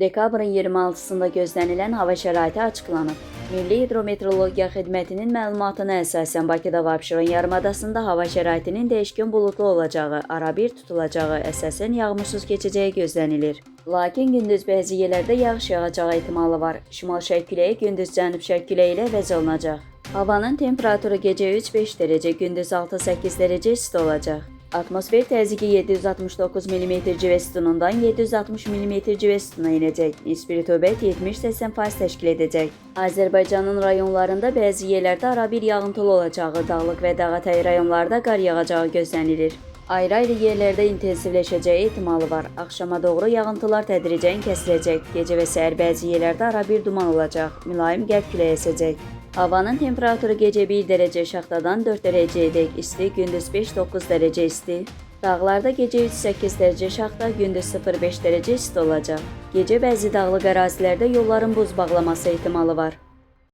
Dekabrın 26-sında gözlənilən hava şəraiti açıqlanıb. Milli Hidrometeorologiya Xidmətinin məlumatına əsasən Bakıda və Abşeron yarımadasında hava şəraitinin dəyişkən buludlu olacağı, arabir tutulacağı, əsasən yağmursuz keçəcəyi gözlənilir. Lakin gündüz bəzi yerlərdə yağış yağacağı ehtimalı var. Şimal-şərq küləyi gündüz cənub-şərq küləyi ilə əvəz olunacaq. Havanın temperaturu gecə 3-5 dərəcə, gündüz 6-8 dərəcə isti olacaq. Atmosfer təzyiqi 769 mm civə sütunundan 760 mm civə sütununa enəcək. Nisbi rütubət 70-80% təşkil edəcək. Azərbaycanın rayonlarında bəzi yerlərdə arabir yağıntılı olacağı, dağlıq və dağətəyi rayonlarda qar yağacağı gözlənilir. Ayrı-ayrı yerlərdə intensivləşəcəyi ehtimalı var. Axşama doğru yağıntılar tədricən kəsiləcək. Gecə və səhər bəzi yerlərdə arabir duman olacaq. Mülayim qərb küləyi əsəcək. Havanın temperaturu gecə 1 dərəcə şaxtadan 4 dərəcəyədək isti, gündüz 5-9 dərəcə isti. Dağlarda gecə 3-8 dərəcə şaxta, gündüz 0-5 dərəcə isti olacaq. Gecə bəzi dağlıq ərazilərdə yolların buz bağlaması ehtimalı var.